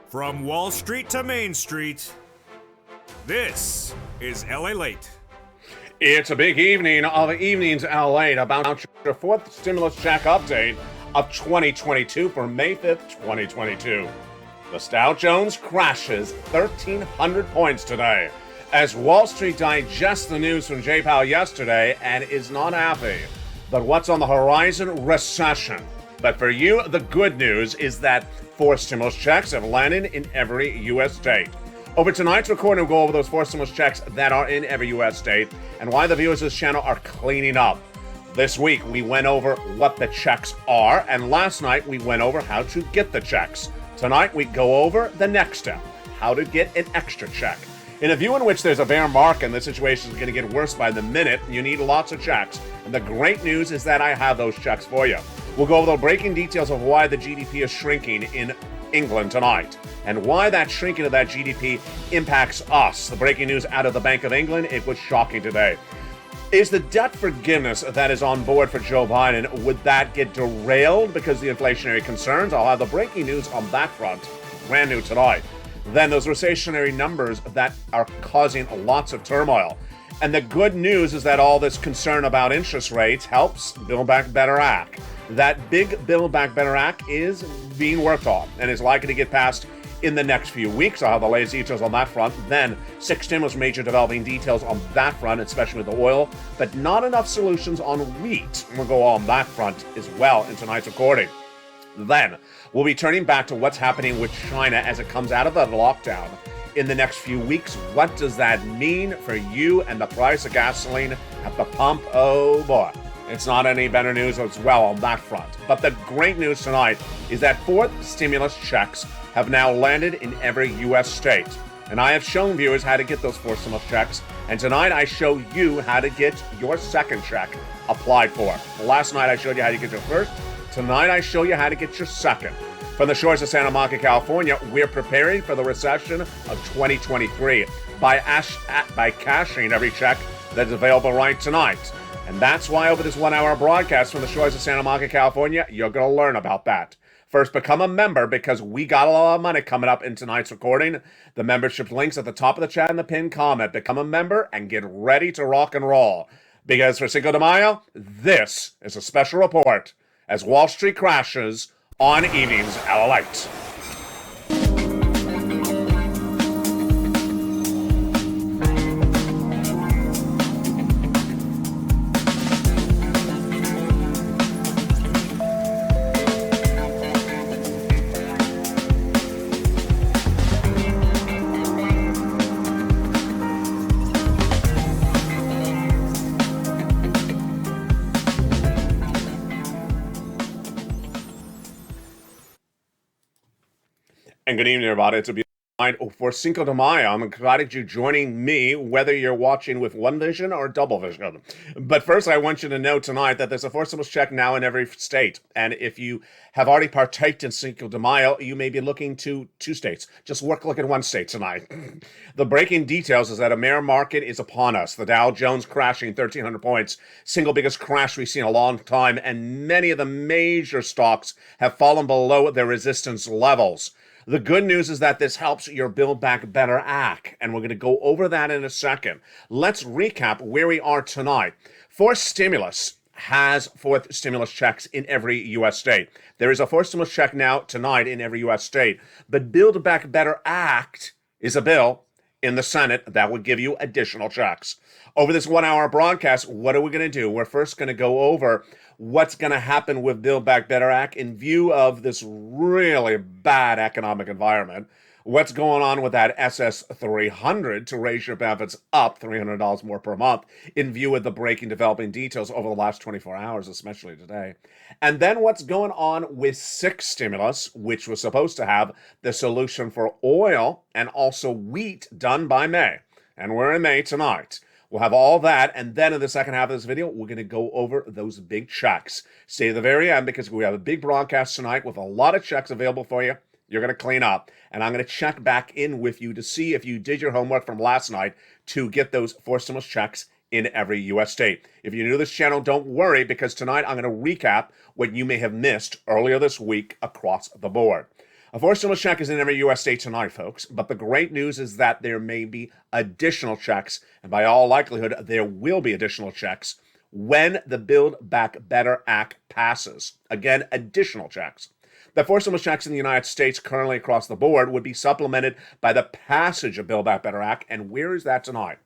From Wall Street to Main Street, this is Lalate. It's a big evening of Evenings LA about your fourth stimulus check update of 2022 for May 5th, 2022. The Dow Jones crashes 1,300 points today as Wall Street digests the news from J. Powell yesterday and is not happy. But what's on the horizon? Recession. But for you, the good news is that 4 stimulus checks have landed in every U.S. state. Over tonight's recording, we'll go over those 4 stimulus checks that are in every U.S. state and why the viewers of this channel are cleaning up. This week, we went over what the checks are, and last night, we went over how to get the checks. Tonight, we go over the next step, how to get an extra check. In a view in which there's a bear market and the situation is going to get worse by the minute, you need lots of checks. And the great news is that I have those checks for you. We'll go over the breaking details of why the GDP is shrinking in England tonight and why that shrinking of that GDP impacts us. The breaking news out of the Bank of England, it was shocking today. Is the debt forgiveness that is on board for Joe Biden, would that get derailed because of the inflationary concerns? I'll have the breaking news on that front, brand new tonight. Then those recessionary numbers that are causing lots of turmoil. And the good news is that all this concern about interest rates helps Build Back Better Act. That big Build Back Better Act is being worked on and is likely to get passed in the next few weeks. I'll have the latest details on that front. Then 6 stimulus major developing details on that front, especially with the oil, but not enough solutions on wheat. We'll go on that front as well in tonight's recording. Then we'll be turning back to what's happening with China as it comes out of the lockdown in the next few weeks. What does that mean for you and the price of gasoline at the pump? Oh boy, it's not any better news as well on that front. But the great news tonight is that 4 stimulus checks have now landed in every U.S. state. And I have shown viewers how to get those 4 stimulus checks. And tonight I show you how to get your second check applied for. Last night I showed you how to get your first. Tonight I show you how to get your second. From the shores of Santa Monica, California, we're preparing for the recession of 2023 by cashing every check that's available right tonight. And that's why over this 1-hour broadcast from the shores of Santa Monica, California, you're going to learn about that. First, become a member because we got a lot of money coming up in tonight's recording. The membership link's at the top of the chat and the pinned comment. Become a member and get ready to rock and roll. Because for Cinco de Mayo, this is a special report as Wall Street crashes on Evenings Lalate. And good evening, everybody. It's a beautiful night for Cinco de Mayo. I'm excited you're joining me, whether you're watching with one vision or double vision. But first, I want you to know tonight that there's a 4 stimulus check now in every state. And if you have already partaked in Cinco de Mayo, you may be looking to 2 states. Just look at 1 state tonight. The breaking details is that a bear market is upon us. The Dow Jones crashing 1,300 points, single biggest crash we've seen in a long time. And many of the major stocks have fallen below their resistance levels. The good news is that this helps your Build Back Better Act, and we're going to go over that in a second. Let's recap where we are tonight. 4 stimulus has 4 stimulus checks in every U.S. state. There is a 4 stimulus check now tonight in every U.S. state, but Build Back Better Act is a bill in the Senate that would give you additional checks. Over this 1-hour broadcast, what are we going to do? We're first going to go over what's going to happen with Build Back Better Act in view of this really bad economic environment. What's going on with that SS 300 to raise your benefits up $300 more per month in view of the breaking developing details over the last 24 hours, especially today. And then what's going on with 6 stimulus, which was supposed to have the solution for oil and also wheat done by May. And we're in May tonight. We'll have all that, and then in the second half of this video, we're going to go over those big checks. Stay to the very end because we have a big broadcast tonight with a lot of checks available for you. You're going to clean up, and I'm going to check back in with you to see if you did your homework from last night to get those 4 stimulus checks in every U.S. state. If you're new to this channel, don't worry, because tonight I'm going to recap what you may have missed earlier this week across the board. A fourth stimulus check is in every U.S. state tonight, folks, but the great news is that there may be additional checks, and by all likelihood, there will be additional checks when the Build Back Better Act passes. Again, additional checks. The four stimulus checks in the United States currently across the board would be supplemented by the passage of Build Back Better Act, and where is that tonight?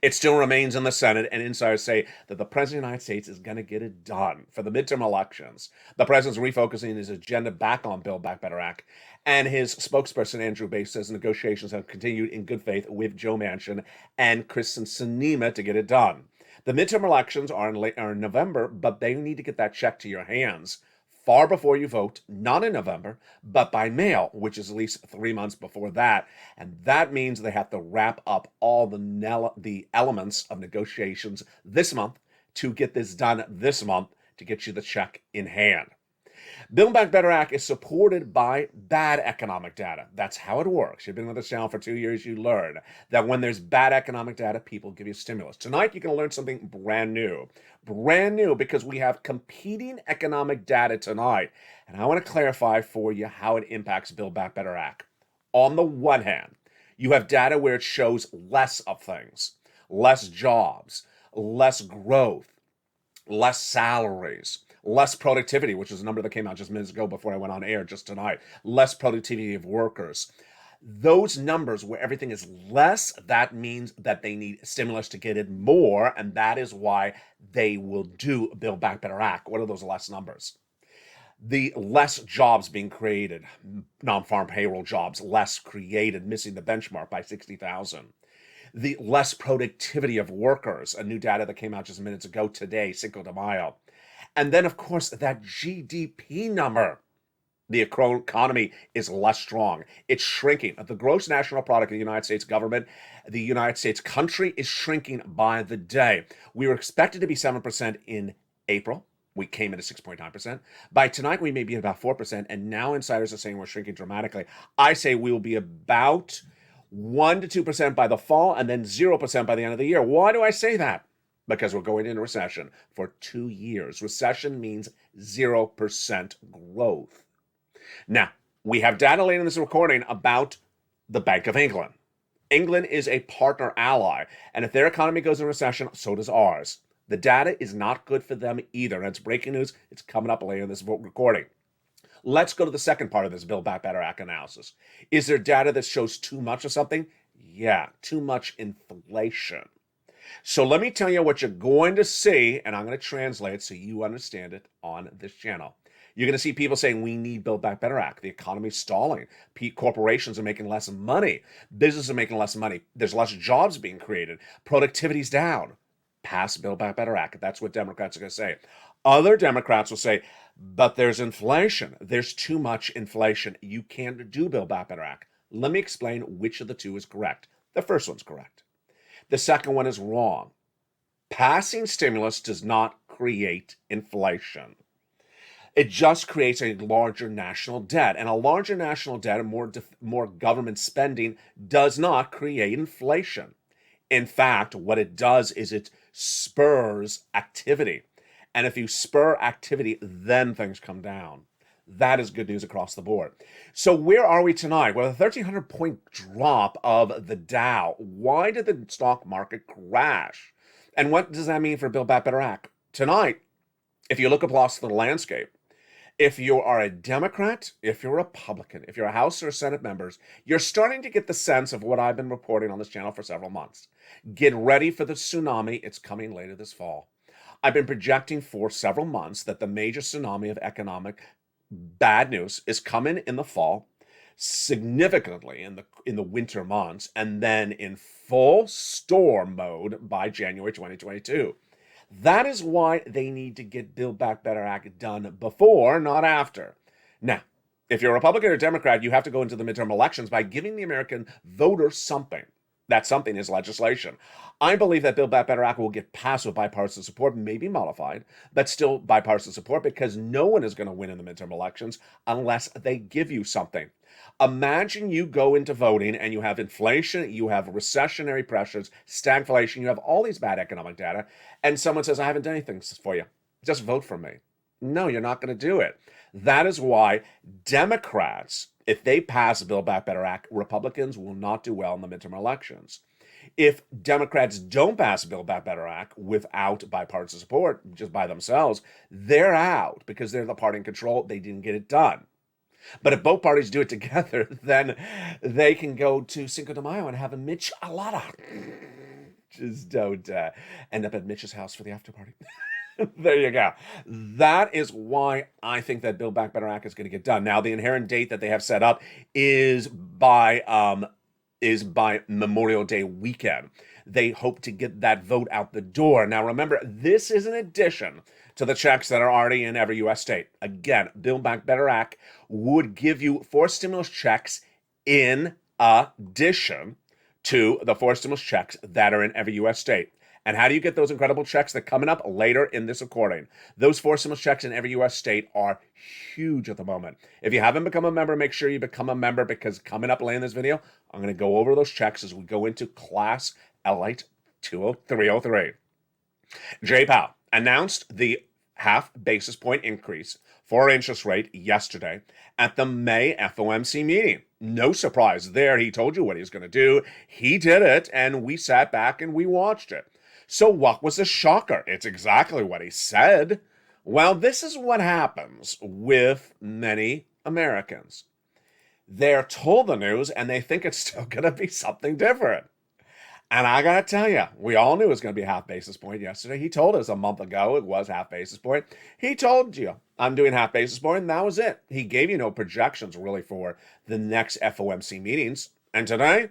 It still remains in the Senate, and insiders say that the President of the United States is going to get it done for the midterm elections. The President's refocusing his agenda back on Build Back Better Act, and his spokesperson, Andrew Bates, says negotiations have continued in good faith with Joe Manchin and Kristen Sinema to get it done. The midterm elections are in November, but they need to get that check to your hands far before you vote, not in November, but by mail, which is at least 3 months before that. And that means they have to wrap up all the elements of negotiations this month to get this done this month to get you the check in hand. Build Back Better Act is supported by bad economic data. That's how it works. You've been with this channel for 2 years, you learn that when there's bad economic data, people give you stimulus. Tonight, you're going to learn something brand new. Brand new because we have competing economic data tonight. And I want to clarify for you how it impacts Build Back Better Act. On the one hand, you have data where it shows less of things, less jobs, less growth, less salaries, less productivity, which is a number that came out just minutes ago before I went on air just tonight, less productivity of workers. Those numbers where everything is less, that means that they need stimulus to get it more, and that is why they will do Build Back Better Act. What are those less numbers? The less jobs being created, non-farm payroll jobs, less created, missing the benchmark by 60,000. The less productivity of workers, a new data that came out just minutes ago today, Cinco de Mayo. And then, of course, that GDP number. The economy is less strong. It's shrinking. The gross national product of the United States government, the United States country, is shrinking by the day. We were expected to be 7% in April. We came in at 6.9%. By tonight, we may be at about 4%. And now insiders are saying we're shrinking dramatically. I say we will be about 1 to 2% by the fall and then 0% by the end of the year. Why do I say that? Because we're going into recession for 2 years. Recession means 0% growth. Now, we have data later in this recording about the Bank of England. England is a partner ally, and if their economy goes in recession, so does ours. The data is not good for them either, and it's breaking news. It's coming up later in this recording. Let's go to the second part of this Build Back Better Act analysis. Is there data that shows too much of something? Yeah, too much inflation. So let me tell you what you're going to see, and I'm going to translate it so you understand it on this channel. You're going to see people saying we need Build Back Better Act. The economy's stalling. Corporations are making less money. Businesses are making less money. There's less jobs being created. Productivity's down. Pass Build Back Better Act. That's what Democrats are going to say. Other Democrats will say, but there's inflation. There's too much inflation. You can't do Build Back Better Act. Let me explain which of the two is correct. The first one's correct. The second one is wrong. Passing stimulus does not create inflation. It just creates a larger national debt. And a larger national debt and more government spending does not create inflation. In fact, what it does is it spurs activity. And if you spur activity, then things come down. That is good news across the board. So where are we tonight? Well, a 1,300-point drop of the Dow. Why did the stock market crash? And what does that mean for Build Back Better Act? Tonight, if you look across the landscape, if you are a Democrat, if you're a Republican, if you're a House or Senate members, you're starting to get the sense of what I've been reporting on this channel for several months. Get ready for the tsunami. It's coming later this fall. I've been projecting for several months that the major tsunami of economic bad news is coming in the fall, significantly in the winter months, and then in full storm mode by January 2022. That is why they need to get Build Back Better Act done before, not after. Now, if you're a Republican or Democrat, you have to go into the midterm elections by giving the American voter something. That something is legislation. I believe that Build Back Better Act will get passed with bipartisan support, maybe modified, but still bipartisan support, because no one is going to win in the midterm elections unless they give you something. Imagine you go into voting and you have inflation, you have recessionary pressures, stagflation, you have all these bad economic data, and someone says, I haven't done anything for you. Just vote for me. No, you're not going to do it. That is why Democrats, if they pass the Build Back Better Act, Republicans will not do well in the midterm elections. If Democrats don't pass the Build Back Better Act without bipartisan support, just by themselves, they're out because they're the party in control. They didn't get it done. But if both parties do it together, then they can go to Cinco de Mayo and have a michelada. Just don't end up at Mitch's house for the after party. There you go. That is why I think that Build Back Better Act is going to get done. Now, the inherent date that they have set up is by Memorial Day weekend. They hope to get that vote out the door. Now, remember, this is an addition to the checks that are already in every U.S. state. Again, Build Back Better Act would give you 4 stimulus checks in addition to the 4 stimulus checks that are in every U.S. state. And how do you get those incredible checks? They're coming up later in this recording. Those 4 stimulus checks in every U.S. state are huge at the moment. If you haven't become a member, make sure you become a member, because coming up later in this video, I'm going to go over those checks as we go into Class Lalate 303. Jay Powell announced the half basis point increase for interest rate yesterday at the May FOMC meeting. No surprise there. He told you what he was going to do. He did it, and we sat back and we watched it. So what was the shocker? It's exactly what he said. Well, this is what happens with many Americans. They're told the news and they think it's still going to be something different. And I got to tell you, we all knew it was going to be a half basis point yesterday. He told us a month ago it was half basis point. He told you, I'm doing half basis point, and that was it. He gave you no projections really for the next FOMC meetings. And today,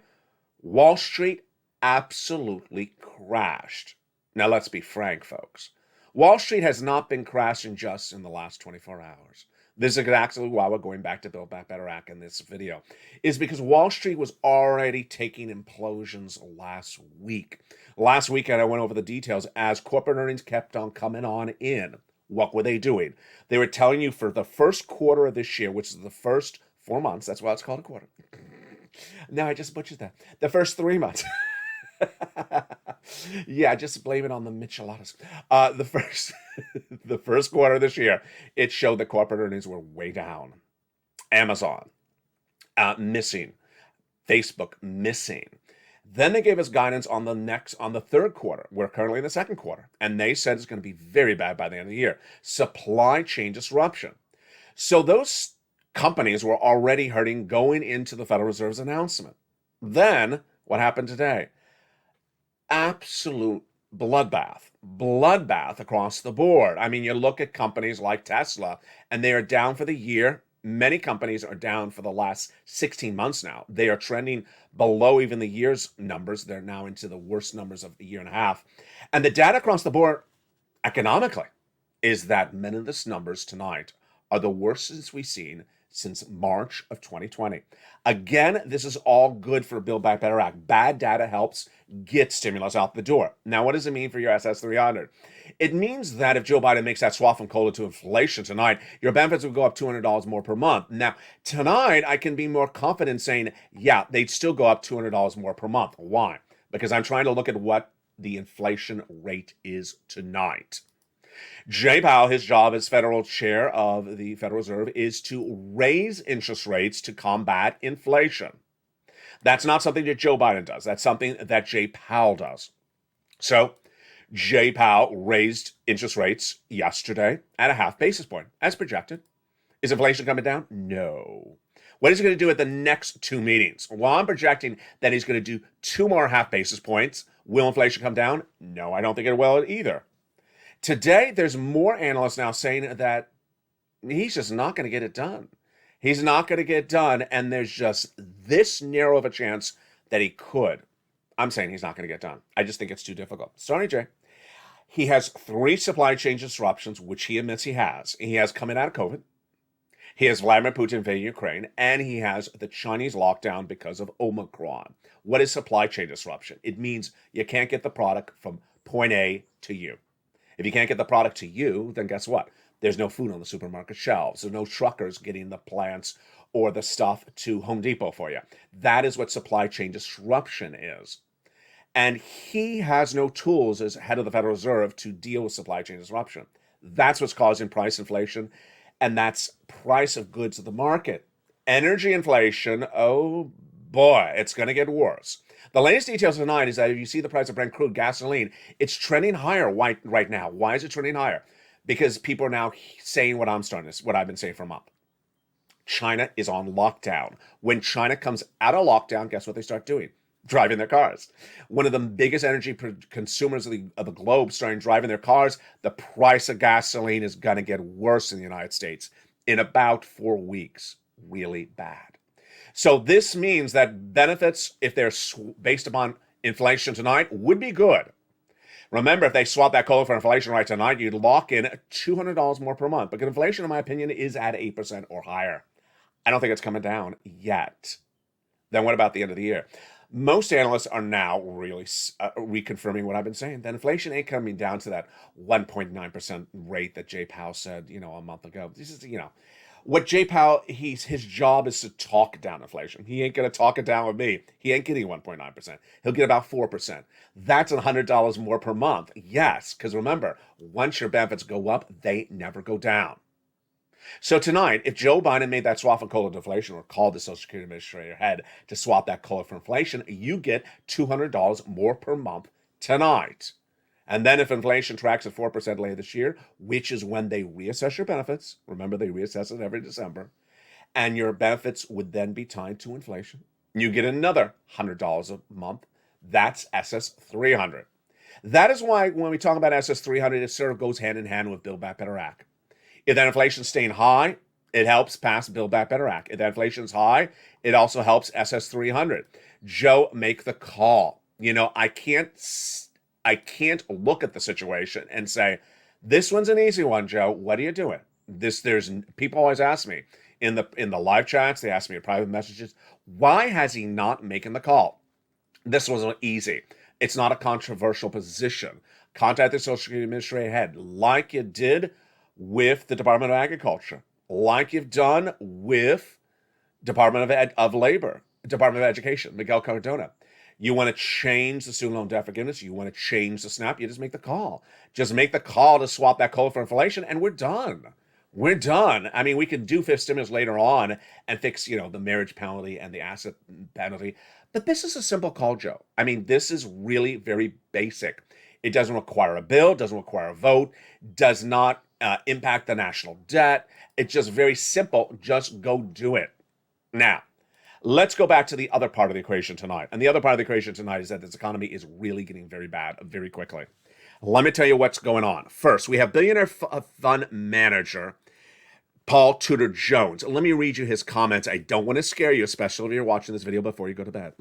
Wall Street absolutely crashed. Now, let's be frank, folks. Wall Street has not been crashing just in the last 24 hours. This is exactly why we're going back to Build Back Better Act in this video, is because Wall Street was already taking implosions last week. Last weekend, I went over the details as corporate earnings kept on coming on in. What were they doing? They were telling you for the first quarter of this year, which is the first 4 months, that's why it's called a quarter. No, I just butchered that. The first 3 months. Yeah, just blame it on the micheladas. The first quarter of this year, it showed that corporate earnings were way down. Amazon missing, Facebook missing. Then they gave us guidance on the third quarter. We're currently in the second quarter, and they said it's going to be very bad by the end of the year. Supply chain disruption. So those companies were already hurting going into the Federal Reserve's announcement. Then what happened today? Absolute bloodbath across the board. I mean, you look at companies like Tesla, and they are down for the year. Many companies are down for the last 16 months now. They are trending below even the year's numbers. They're now into the worst numbers of a year and a half. And the data across the board economically is that many of these numbers tonight are the worst since we've seen since March of 2020. Again, this is all good for Build Back Better Act. Bad data helps get stimulus out the door. Now, what does it mean for your SS300? It means that if Joe Biden makes that swap from COLA to inflation tonight, your benefits would go up $200 more per month. Now, tonight, I can be more confident saying, yeah, they'd still go up $200 more per month. Why? Because I'm trying to look at what the inflation rate is tonight. Jay Powell, his job as federal chair of the Federal Reserve is to raise interest rates to combat inflation. That's not something that Joe Biden does. That's something that Jay Powell does. So Jay Powell raised interest rates yesterday at a half basis point, as projected. Is inflation coming down? No. What is he going to do at the next 2 meetings? Well, I'm projecting that he's going to do 2 more half basis points. Will inflation come down? No, I don't think it will either. Today, there's more analysts now saying that he's just not going to get it done. He's not going to get it done, and there's just this narrow of a chance that he could. I'm saying he's not going to get done. I just think it's too difficult. Sorry, Jay. He has 3 supply chain disruptions, which he admits he has. He has coming out of COVID. He has Vladimir Putin invading Ukraine, and he has the Chinese lockdown because of Omicron. What is supply chain disruption? It means you can't get the product from point A to you. If you can't get the product to you, then guess what? There's no food on the supermarket shelves. There's no truckers getting the plants or the stuff to Home Depot for you. That is what supply chain disruption is. And he has no tools as head of the Federal Reserve to deal with supply chain disruption. That's what's causing price inflation. and that's price of goods at the market. Energy inflation, oh boy, it's going to get worse. The latest details tonight is that if you see the price of Brent crude gasoline, it's trending higher right now. Why is it trending higher? Because people are now saying what I've been saying for a month. China is on lockdown. When China comes out of lockdown, guess what they start doing? Driving their cars. One of the biggest energy consumers of the globe starting driving their cars. The price of gasoline is going to get worse in the United States in about 4 weeks. Really bad. So this means that benefits, if they're based upon inflation tonight, would be good. Remember, if they swap that COLA for inflation right tonight, you'd lock in $200 more per month. But inflation, in my opinion, is at 8% or higher. I don't think it's coming down yet. Then what about the end of the year? Most analysts are now really reconfirming what I've been saying. That inflation ain't coming down to that 1.9% rate that Jay Powell said, a month ago. This is, what Jay Powell, his job is to talk down inflation. He ain't going to talk it down with me. He ain't getting 1.9%. He'll get about 4%. That's $100 more per month. Yes, because remember, once your benefits go up, they never go down. So tonight, if Joe Biden made that swap for COLA to inflation or called the Social Security Administrator head to swap that COLA for inflation, you get $200 more per month tonight. And then if inflation tracks at 4% later this year, which is when they reassess your benefits, remember they reassess it every December, and your benefits would then be tied to inflation, you get another $100 a month. That's SS 300. That is why when we talk about SS 300, it sort of goes hand in hand with Build Back Better Act. If that inflation's staying high, it helps pass Build Back Better Act. If that inflation's high, it also helps SS 300. Joe, make the call. I can't look at the situation and say, this one's an easy one, Joe. What are you doing? There's people always ask me in the live chats, they ask me in private messages, why has he not making the call? This wasn't easy. It's not a controversial position. Contact the Social Security Administrator head like you did with the Department of Agriculture, like you've done with Department of Labor, Department of Education, Miguel Cardona. You want to change the student loan debt forgiveness, you want to change the SNAP, you just make the call. Just make the call to swap that COLA for inflation, and we're done. We're done. I mean, we can do fifth stimulus later on and fix, the marriage penalty and the asset penalty. But this is a simple call, Joe. I mean, this is really very basic. It doesn't require a bill, doesn't require a vote, does not impact the national debt. It's just very simple. Just go do it. Now, let's go back to the other part of the equation tonight. And the other part of the equation tonight is that this economy is really getting very bad very quickly. Let me tell you what's going on. First, we have billionaire fund manager Paul Tudor Jones. Let me read you his comments. I don't want to scare you, especially if you're watching this video before you go to bed.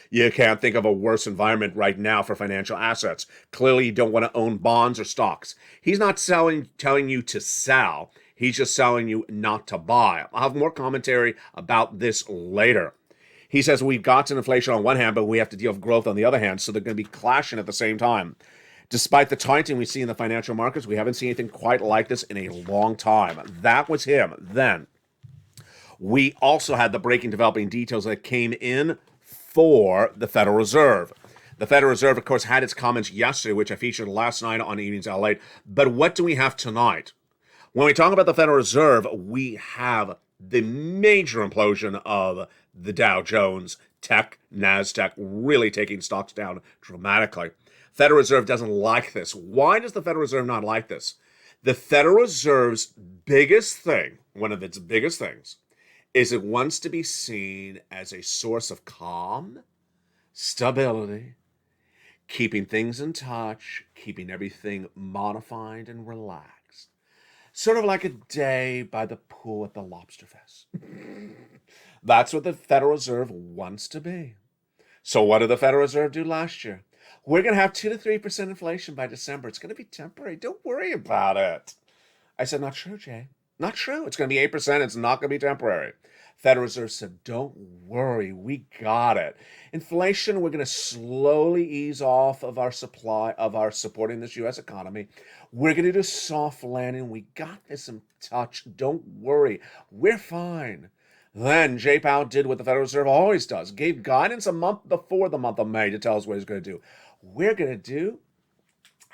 You can't think of a worse environment right now for financial assets. Clearly, you don't want to own bonds or stocks. He's not telling you to sell. He's just telling you not to buy. I'll have more commentary about this later. He says we've got an inflation on one hand, but we have to deal with growth on the other hand, so they're going to be clashing at the same time. Despite the tightening we see in the financial markets, we haven't seen anything quite like this in a long time. That was him. Then we also had the breaking developing details that came in for the Federal Reserve. The Federal Reserve, of course, had its comments yesterday, which I featured last night on Evenings Lalate. But what do we have tonight? When we talk about the Federal Reserve, we have the major implosion of the Dow Jones, tech, NASDAQ, really taking stocks down dramatically. Federal Reserve doesn't like this. Why does the Federal Reserve not like this? The Federal Reserve's biggest thing, one of its biggest things, is it wants to be seen as a source of calm, stability, keeping things in touch, keeping everything modified and relaxed. Sort of like a day by the pool at the Lobster Fest. That's what the Federal Reserve wants to be. So what did the Federal Reserve do last year? We're going to have 2 to 3% inflation by December. It's going to be temporary. Don't worry about it. I said, not true, Jay. Not true. It's going to be 8%. It's not going to be temporary. Federal Reserve said, don't worry. We got it. Inflation, we're going to slowly ease off of our supply, of our supporting this U.S. economy. We're going to do soft landing. We got this in touch. Don't worry. We're fine. Then Jay Powell did what the Federal Reserve always does, gave guidance a month before the month of May to tell us what he's going to do. We're going to do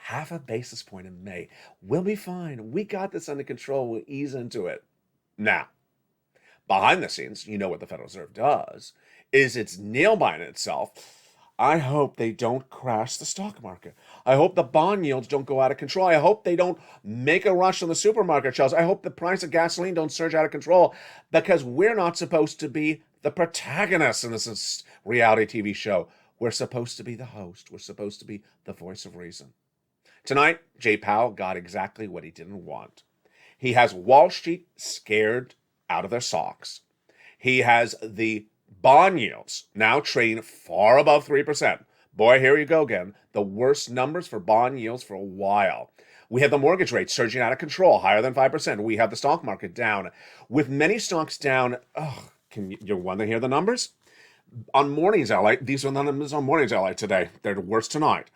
half a basis point in May. We'll be fine. We got this under control. We'll ease into it. Now, behind the scenes, you know what the Federal Reserve does is it's nail-biting itself. I hope they don't crash the stock market. I hope the bond yields don't go out of control. I hope they don't make a rush on the supermarket shelves. I hope the price of gasoline don't surge out of control, because we're not supposed to be the protagonists in this reality TV show. We're supposed to be the host. We're supposed to be the voice of reason. Tonight, Jay Powell got exactly what he didn't want. He has Wall Street scared out of their socks. He has the bond yields now trading far above 3%. Boy, here you go again. The worst numbers for bond yields for a while. We have the mortgage rate surging out of control, higher than 5%. We have the stock market down, with many stocks down. Can you want to hear the numbers? On Mornings LA, these are the numbers on Mornings LA today. They're the worst tonight.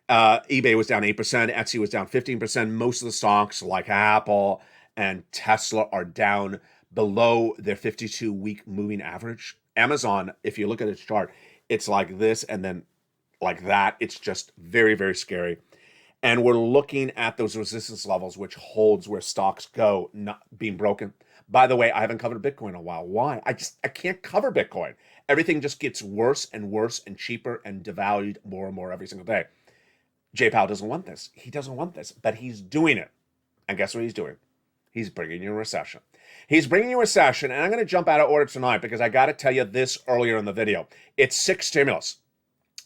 eBay was down 8%. Etsy was down 15%. Most of the stocks like Apple and Tesla are down below their 52-week moving average. Amazon, if you look at its chart, it's like this and then like that. It's just very, very scary. And we're looking at those resistance levels, which holds where stocks go, not being broken. By the way, I haven't covered Bitcoin in a while. Why? I can't cover Bitcoin. Everything just gets worse and worse and cheaper and devalued more and more every single day. Jay Powell doesn't want this. He doesn't want this, but he's doing it. And guess what he's doing? He's bringing you a recession. He's bringing you a recession, and I'm going to jump out of order tonight because I got to tell you this earlier in the video. It's 6 stimulus.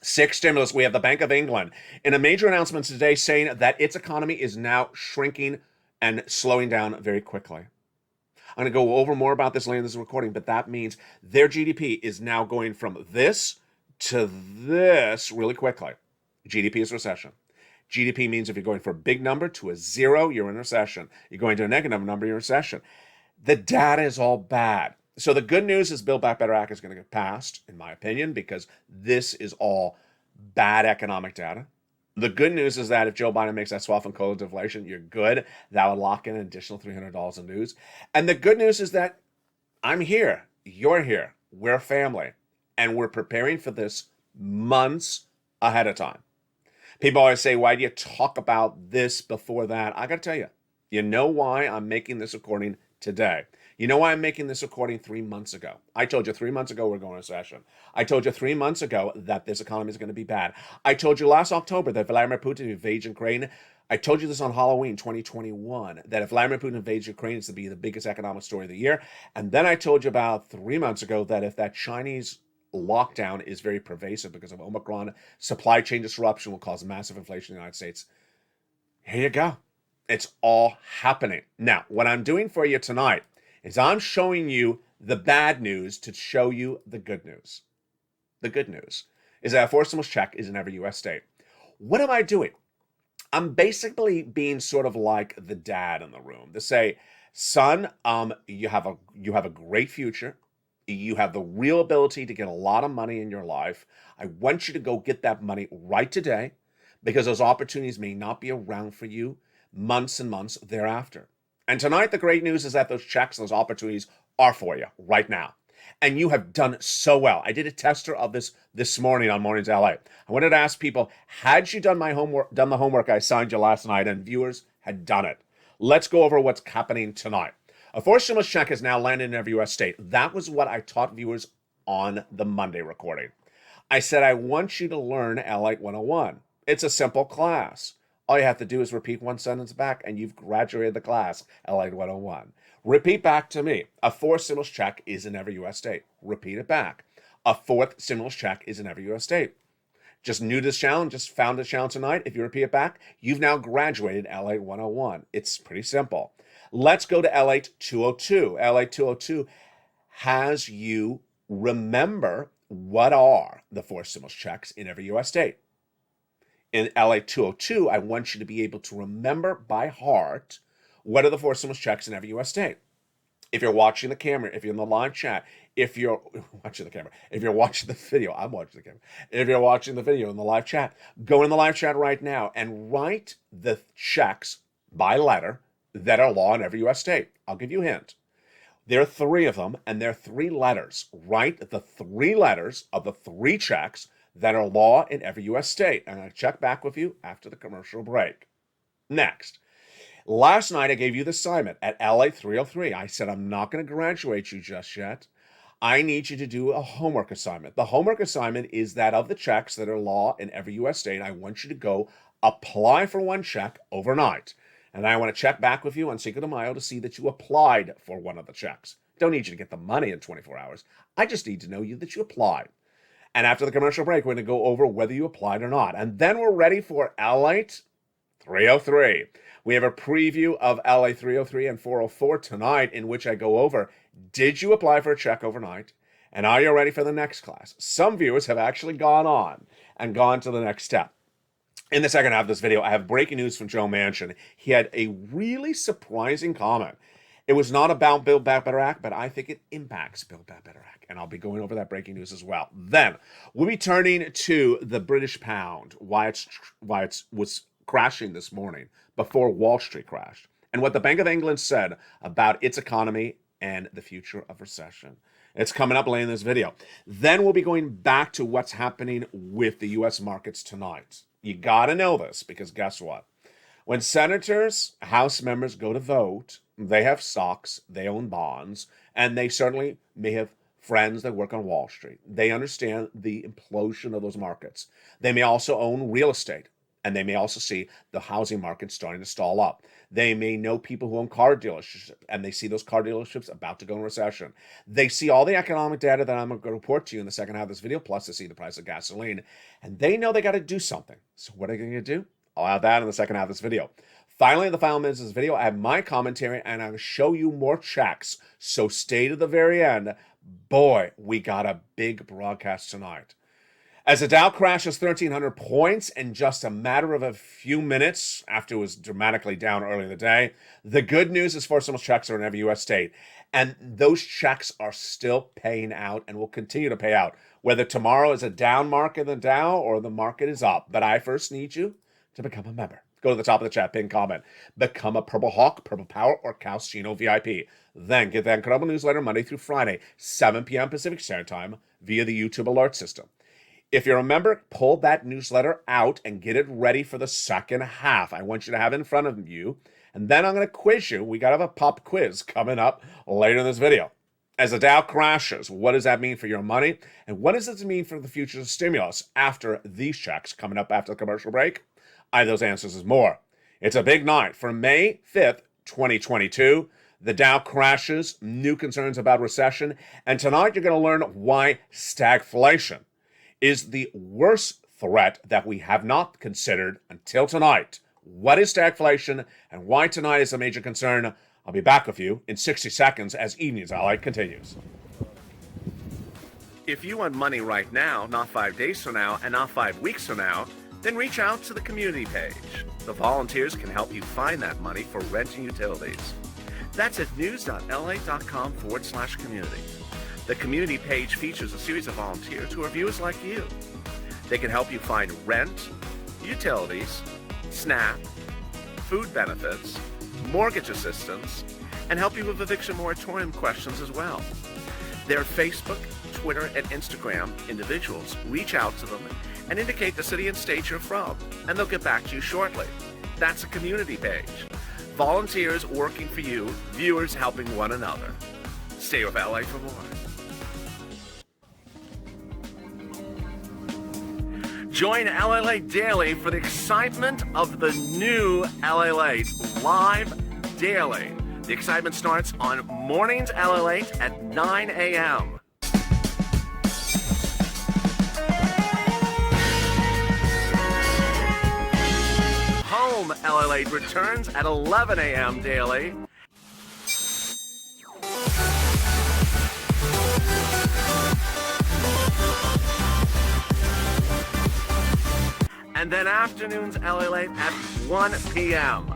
6 stimulus. We have the Bank of England in a major announcement today saying that its economy is now shrinking and slowing down very quickly. I'm going to go over more about this later in this recording, but that means their GDP is now going from this to this really quickly. GDP is recession. GDP means if you're going from a big number to a 0, you're in recession. You're going to a negative number, you're in recession. The data is all bad. So the good news is Build Back Better Act is going to get passed, in my opinion, because this is all bad economic data. The good news is that if Joe Biden makes that swap on cola deflation, you're good. That would lock in an additional $300 in news. And the good news is that I'm here. You're here. We're a family. And we're preparing for this months ahead of time. People always say, why do you talk about this before that? I got to tell you, you know why I'm making this recording today. You know why I'm making this recording 3 months ago. I told you 3 months ago we're going to recession. I told you 3 months ago that this economy is going to be bad. I told you last October that Vladimir Putin invades Ukraine. I told you this on Halloween 2021, that if Vladimir Putin invades Ukraine, it's to be the biggest economic story of the year. And then I told you about 3 months ago that if that Chinese lockdown is very pervasive because of Omicron, supply chain disruption will cause massive inflation in the United States. Here you go. It's all happening. Now, what I'm doing for you tonight is I'm showing you the bad news to show you the good news. The good news is that a forced stimulus check is in every U.S. state. What am I doing? I'm basically being sort of like the dad in the room to say, son, you have a great future. You have the real ability to get a lot of money in your life. I want you to go get that money right today, because those opportunities may not be around for you months and months thereafter. And tonight, the great news is that those checks, those opportunities are for you right now. And you have done so well. I did a tester of this morning on Mornings LA. I wanted to ask people, had you done the homework I assigned you last night? And viewers had done it. Let's go over what's happening tonight. A forced stimulus check has now landed in every U.S. state. That was what I taught viewers on the Monday recording. I said, I want you to learn Lalate 101. It's a simple class. All you have to do is repeat one sentence back, and you've graduated the class, Lalate 101. Repeat back to me. A fourth stimulus check is in every U.S. state. Repeat it back. A fourth stimulus check is in every U.S. state. Just new to this challenge, just found this challenge tonight. If you repeat it back, you've now graduated Lalate 101. It's pretty simple. Let's go to Lalate 202. Lalate 202 has you remember what are the forced stimulus checks in every U.S. state. In Lalate 202, I want you to be able to remember by heart what are the forced stimulus checks in every U.S. state. If you're watching the camera, if you're in the live chat, if you're watching the camera, if you're watching the video, I'm watching the camera. If you're watching the video in the live chat, go in the live chat right now and write the checks by letter that are law in every U.S. state. I'll give you a hint. There are 3 of them, and there are 3 letters. Write the 3 letters of the 3 checks that are law in every U.S. state. I'm going to check back with you after the commercial break. Next, last night I gave you the assignment at LA 303. I said, I'm not going to graduate you just yet. I need you to do a homework assignment. The homework assignment is that of the checks that are law in every U.S. state, I want you to go apply for one check overnight. And I want to check back with you on Cinco de Mayo to see that you applied for one of the checks. Don't need you to get the money in 24 hours. I just need to know that you applied. And after the commercial break, we're going to go over whether you applied or not. And then we're ready for LA 303. We have a preview of LA 303 and 404 tonight, in which I go over, did you apply for a check overnight? And are you ready for the next class? Some viewers have actually gone on and gone to the next step. In the second half of this video, I have breaking news from Joe Manchin. He had a really surprising comment. It was not about Build Back Better Act, but I think it impacts Build Back Better Act. And I'll be going over that breaking news as well. Then we'll be turning to the British pound, why it was crashing this morning before Wall Street crashed, and what the Bank of England said about its economy and the future of recession. It's coming up later in this video. Then we'll be going back to what's happening with the U.S. markets tonight. You got to know this, because guess what? When senators, House members go to vote, they have stocks, they own bonds, and they certainly may have friends that work on Wall Street. They understand the implosion of those markets. They may also own real estate, and they may also see the housing market starting to stall up. They may know people who own car dealerships, and they see those car dealerships about to go in recession. They see all the economic data that I'm going to report to you in the second half of this video, plus they see the price of gasoline, and they know they got to do something. So what are they going to do? I'll have that in the second half of this video. Finally, in the final minutes of this video, I have my commentary, and I'll show you more checks. So stay to the very end. Boy, we got a big broadcast tonight. As the Dow crashes 1,300 points in just a matter of a few minutes after it was dramatically down early in the day, the good news is for some checks are in every U.S. state. And those checks are still paying out and will continue to pay out, whether tomorrow is a down market in the Dow or the market is up. But I first need you to become a member. Go to the top of the chat, pin comment. Become a Purple Hawk, Purple Power, or Calcino VIP. Then get that incredible newsletter Monday through Friday, 7 p.m. Pacific Standard Time via the YouTube alert system. If you're a member, pull that newsletter out and get it ready for the second half. I want you to have it in front of you. And then I'm going to quiz you. We got to have a pop quiz coming up later in this video. As the Dow crashes, what does that mean for your money? And what does this mean for the future of stimulus after these checks coming up after the commercial break? I have those answers and more. It's a big night for May 5th, 2022. The Dow crashes, new concerns about recession. And tonight you're going to learn why stagflation is the worst threat that we have not considered until tonight. What is stagflation and why tonight is a major concern? I'll be back with you in 60 seconds as Evenings Ally continues. If you want money right now, not 5 days from now, and not 5 weeks from now, then reach out to the community page. The volunteers can help you find that money for rent and utilities. That's at news.la.com/community. The community page features a series of volunteers who are viewers like you. They can help you find rent, utilities, SNAP, food benefits, mortgage assistance, and help you with eviction moratorium questions as well. Their Facebook, Twitter, and Instagram individuals reach out to them and indicate the city and state you're from, and they'll get back to you shortly. That's a community page. Volunteers working for you, viewers helping one another. Stay with LA for more. Join LA Late Daily for the excitement of the new LA Late live daily. The excitement starts on mornings LA Late at 9 a.m. Home LA Late returns at 11 a.m. daily. And then afternoons LA Late at 1 p.m.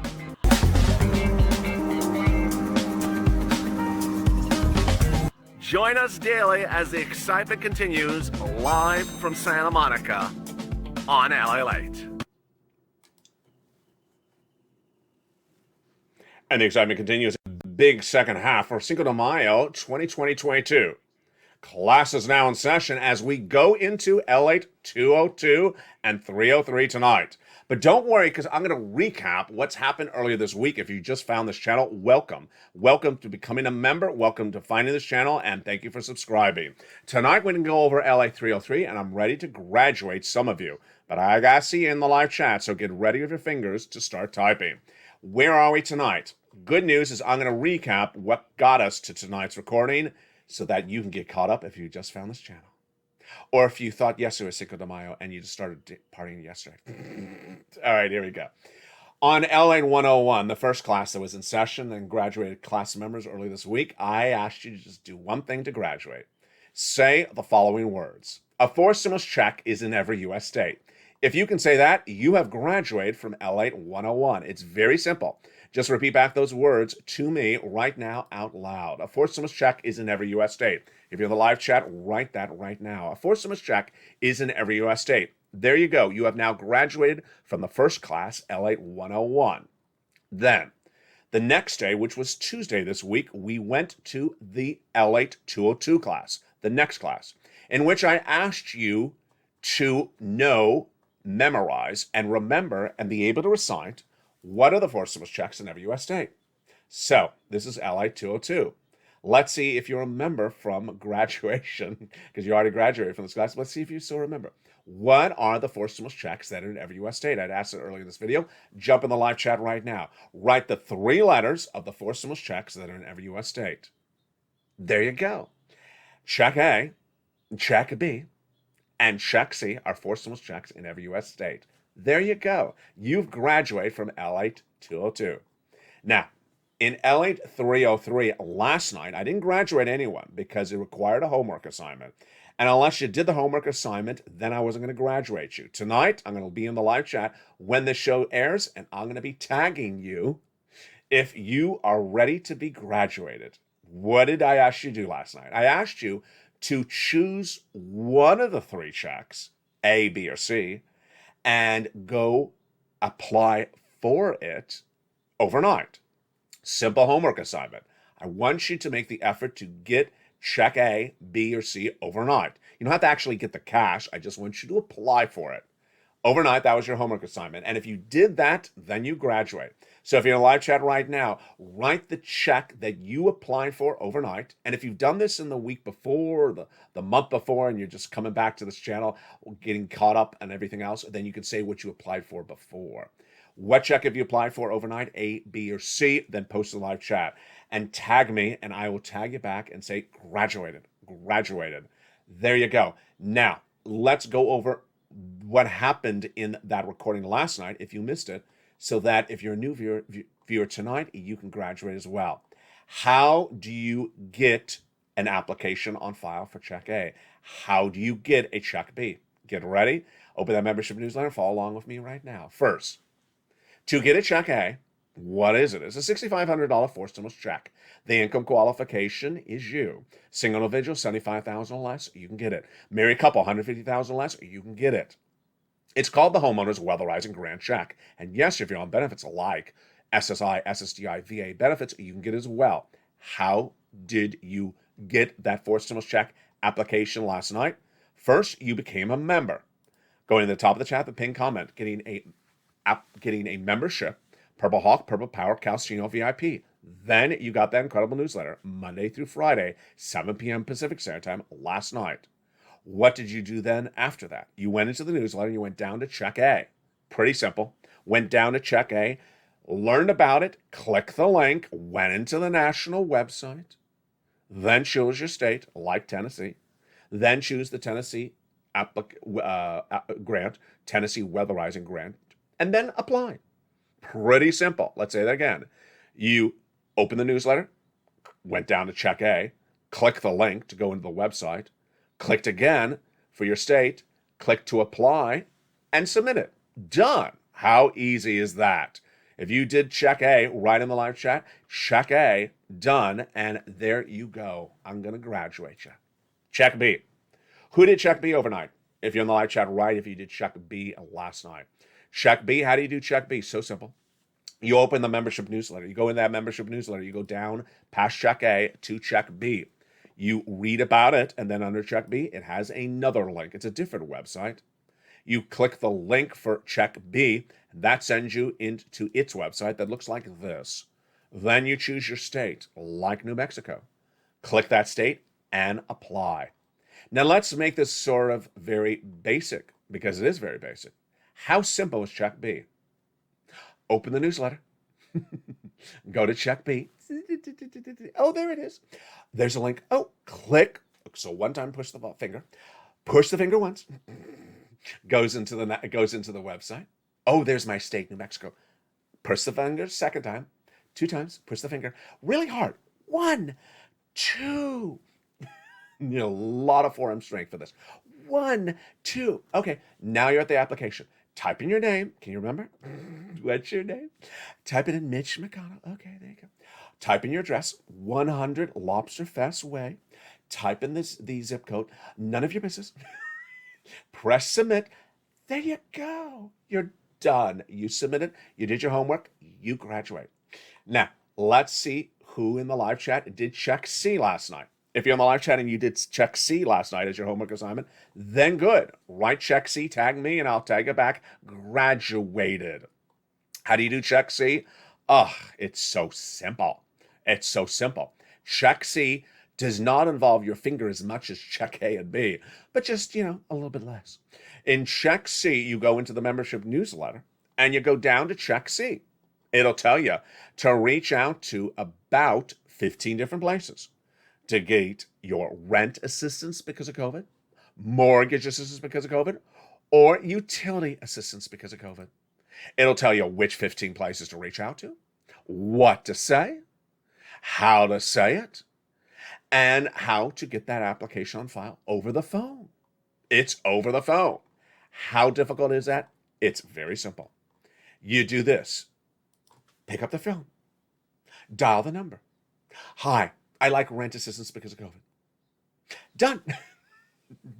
Join us daily as the excitement continues live from Santa Monica on LA Late. And the excitement continues. Big second half for Cinco de Mayo 2022. Class is now in session as we go into L8 202 and 303 tonight. But don't worry, because I'm going to recap what's happened earlier this week. If you just found this channel, welcome. Welcome to becoming a member. Welcome to finding this channel, and thank you for subscribing. Tonight, we're going to go over L8 303, and I'm ready to graduate some of you. But I got to see you in the live chat, so get ready with your fingers to start typing. Where are we tonight? Good news is I'm going to recap what got us to tonight's recording so that you can get caught up if you just found this channel. Or if you thought yesterday was Cinco de Mayo and you just started partying yesterday. All right, here we go. On L8 101, the first class that was in session and graduated class members early this week, I asked you to just do one thing to graduate. Say the following words. A fourth stimulus check is in every U.S. state. If you can say that, you have graduated from L8 101. It's very simple. Just repeat back those words to me right now out loud. A fourth stimulus check is in every U.S. state. If you're in the live chat, write that right now. A fourth stimulus check is in every U.S. state. There you go. You have now graduated from the first class, L8 101. Then, the next day, which was Tuesday this week, we went to the L8 202 class, the next class, in which I asked you to know, memorize, and remember, and be able to recite what are the four stimulus checks in every U.S. state. So, this is L8 202. Let's see if you remember from graduation, because you already graduated from this class. Let's see if you still remember. What are the four stimulus checks that are in every U.S. state? I'd asked it earlier in this video. Jump in the live chat right now. Write the three letters of the four stimulus checks that are in every U.S. state. There you go. Check A, check B, and check C are four stimulus checks in every U.S. state. There you go. You've graduated from L8 202. Now, in L8 303 last night, I didn't graduate anyone because it required a homework assignment. And unless you did the homework assignment, then I wasn't going to graduate you. Tonight, I'm going to be in the live chat when the show airs, and I'm going to be tagging you if you are ready to be graduated. What did I ask you to do last night? I asked you to choose one of the three checks, A, B, or C, and go apply for it overnight. Simple homework assignment. I want you to make the effort to get check A, B, or C overnight. You don't have to actually get the cash. I just want you to apply for it. Overnight, that was your homework assignment. And if you did that, then you graduate. So if you're in a live chat right now, write the check that you applied for overnight. And if you've done this in the week before, the month before, and you're just coming back to this channel, getting caught up and everything else, then you can say what you applied for before. What check have you applied for overnight, A, B, or C? Then post in the live chat and tag me, and I will tag you back and say, graduated, graduated. There you go. Now, let's go over what happened in that recording last night, if you missed it, so that if you're a new viewer tonight, you can graduate as well. How do you get an application on file for check A? How do you get a check B? Get ready. Open that membership newsletter. Follow along with me right now. First, to get a check A, what is it? It's a $6,500 fourth stimulus check. The income qualification is you. Single individual, $75,000 or less, you can get it. Married couple, $150,000 or less, you can get it. It's called the Homeowners Weatherizing Grant Check. And yes, if you're on benefits like SSI, SSDI, VA benefits, you can get it as well. How did you get that fourth stimulus check application last night? First, you became a member. Going to the top of the chat, the pinned comment, getting a membership, Purple Hawk, Purple Power, Calcino VIP. Then you got that incredible newsletter, Monday through Friday, 7 p.m. Pacific Standard Time last night. What did you do then after that? You went into the newsletter, you went down to check A. Pretty simple. Went down to check A, learned about it, clicked the link, went into the national website, then chose your state, like Tennessee, then choose the Tennessee grant, Tennessee Weatherizing Grant, and then apply. Pretty simple. Let's say that again. You open the newsletter, went down to check A, click the link to go into the website, clicked again for your state, click to apply, and submit it. Done. How easy is that? If you did check A right in the live chat, check A, done, and there you go. I'm going to graduate you. Check B. Who did check B overnight? If you're in the live chat, right if you did check B last night. Check B, how do you do check B? So simple. You open the membership newsletter. You go in that membership newsletter. You go down past check A to check B. You read about it, and then under check B, it has another link. It's a different website. You click the link for check B, and that sends you into its website that looks like this. Then you choose your state, like New Mexico. Click that state and apply. Now let's make this sort of very basic, because it is very basic. How simple is check B? Open the newsletter. Go to check B. Oh, there it is. There's a link. Oh, click. So one time push the finger. Push the finger once. Goes into the website. Oh, there's my state, New Mexico. Push the finger second time. 2 times. Push the finger really hard. 1, 2. You know, a lot of forearm strength for this. 1, 2. Okay, now you're at the application. Type in your name. Can you remember? What's your name? Type it in Mitch McConnell. Okay, there you go. Type in your address, 100 Lobster Fest Way. Type in the zip code. None of your business. Press submit. There you go. You're done. You submitted. You did your homework. You graduate. Now, let's see who in the live chat did check C last night. If you're in the live chat and you did check C last night as your homework assignment, then good. Write check C, tag me, and I'll tag it back. Graduated. How do you do check C? It's so simple. It's so simple. Check C does not involve your finger as much as check A and B, but just, a little bit less. In check C, you go into the membership newsletter and you go down to check C. It'll tell you to reach out to about 15 different places to get your rent assistance because of COVID, mortgage assistance because of COVID, or utility assistance because of COVID. It'll tell you which 15 places to reach out to, what to say, how to say it, and how to get that application on file over the phone. It's over the phone. How difficult is that? It's very simple. You do this. Pick up the phone. Dial the number. Hi, I like rent assistance because of COVID. Done.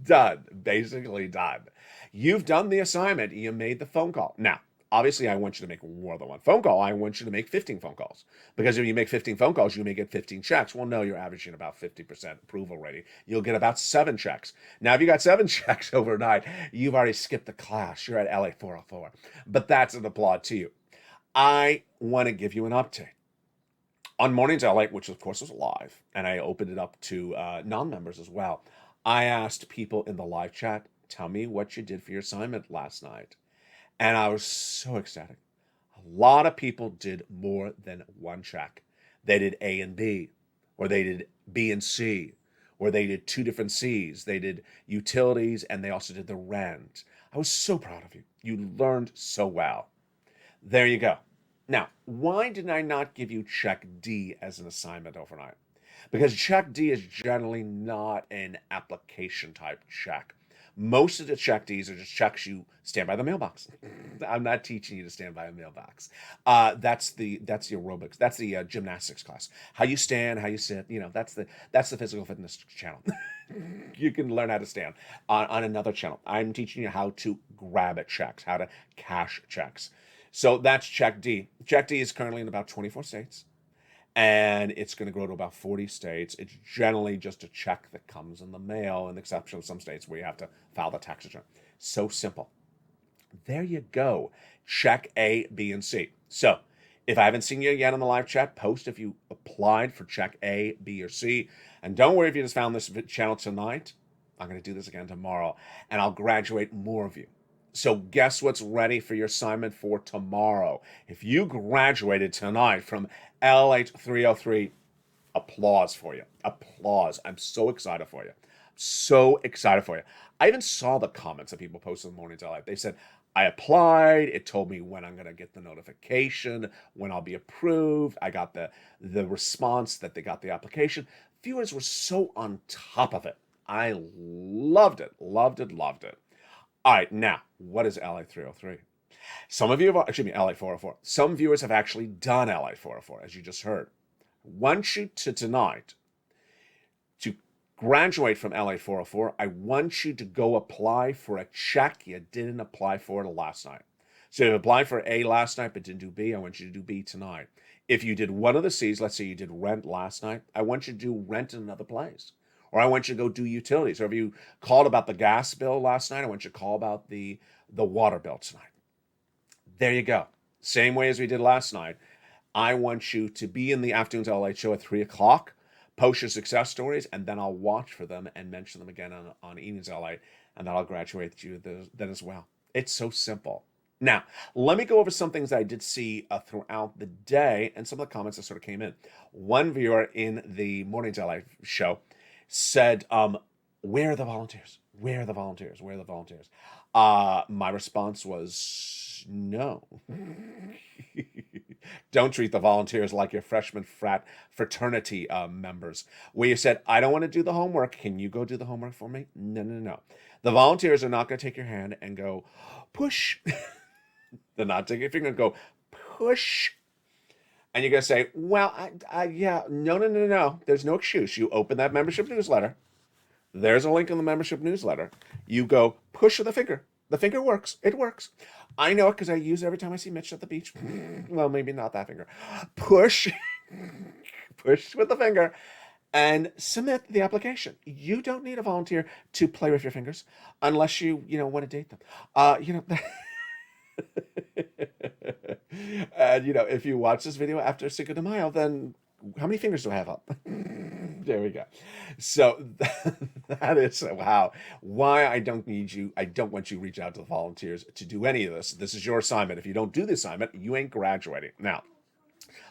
Done. Basically done. You've done the assignment. You made the phone call. Now, obviously, I want you to make more than one phone call. I want you to make 15 phone calls. Because if you make 15 phone calls, you may get 15 checks. Well, no, you're averaging about 50% approval rating. You'll get about 7 checks. Now, if you got 7 checks overnight, you've already skipped the class. You're at LA 404. But that's an applaud to you. I want to give you an update. On Mornings LA, which of course was live, and I opened it up to non-members as well, I asked people in the live chat, tell me what you did for your assignment last night. And I was so ecstatic. A lot of people did more than 1 check. They did A and B, or they did B and C, or they did 2 different C's. They did utilities, and they also did the rent. I was so proud of you. You learned so well. There you go. Now, why did I not give you check D as an assignment overnight? Because check D is generally not an application type check. Most of the check Ds are just checks you stand by the mailbox. I'm not teaching you to stand by a mailbox. That's the aerobics. That's the gymnastics class. How you stand, how you sit. That's the physical fitness channel. You can learn how to stand on another channel. I'm teaching you how to grab at checks, how to cash checks. So that's check D. Check D is currently in about 24 states, and it's going to grow to about 40 states. It's generally just a check that comes in the mail, in the exception of some states where you have to file the tax return. So simple. There you go. Check A, B, and C. So if I haven't seen you yet on the live chat, post if you applied for check A, B, or C. And don't worry if you just found this channel tonight. I'm going to do this again tomorrow, and I'll graduate more of you. So guess what's ready for your assignment for tomorrow? If you graduated tonight from L8303, applause for you. Applause. I'm so excited for you. So excited for you. I even saw the comments that people posted in the Mornings LA. They said, I applied. It told me when I'm going to get the notification, when I'll be approved. I got the response that they got the application. Viewers were so on top of it. I loved it. Loved it. Loved it. All right, now, what is LA303? Some of you have, LA404. Some viewers have actually done LA404, as you just heard. Want you to tonight, to graduate from LA404, I want you to go apply for a check you didn't apply for last night. So if you applied for A last night but didn't do B, I want you to do B tonight. If you did one of the C's, let's say you did rent last night, I want you to do rent in another place. or I want you to go do utilities, or if you called about the gas bill last night, I want you to call about the water bill tonight. There you go. Same way as we did last night. I want you to be in the Afternoons Lalate show at 3 o'clock, post your success stories, and then I'll watch for them and mention them again on Evenings Lalate, and then I'll graduate you then as well. It's so simple. Now, let me go over some things that I did see throughout the day and some of the comments that sort of came in. One viewer in the Mornings Lalate show said, where are the volunteers? Where are the volunteers? Where are the volunteers? My response was no. Don't treat the volunteers like your freshman fraternity members. Where you said, I don't want to do the homework. Can you go do the homework for me? No. The volunteers are not going to take your hand and go, push. They're not taking your finger and go, push. And you're going to say, well, yeah, no. There's no excuse. You open that membership newsletter. There's a link in the membership newsletter. You go, push with the finger. The finger works. It works. I know it because I use it every time I see Mitch at the beach. Well, maybe not that finger. Push. Push with the finger. And submit the application. You don't need a volunteer to play with your fingers unless you want to date them. And, if you watch this video after Cinco de Mayo, then how many fingers do I have up? There we go. So that is why I don't want you to reach out to the volunteers to do any of this. This is your assignment. If you don't do the assignment, you ain't graduating. Now,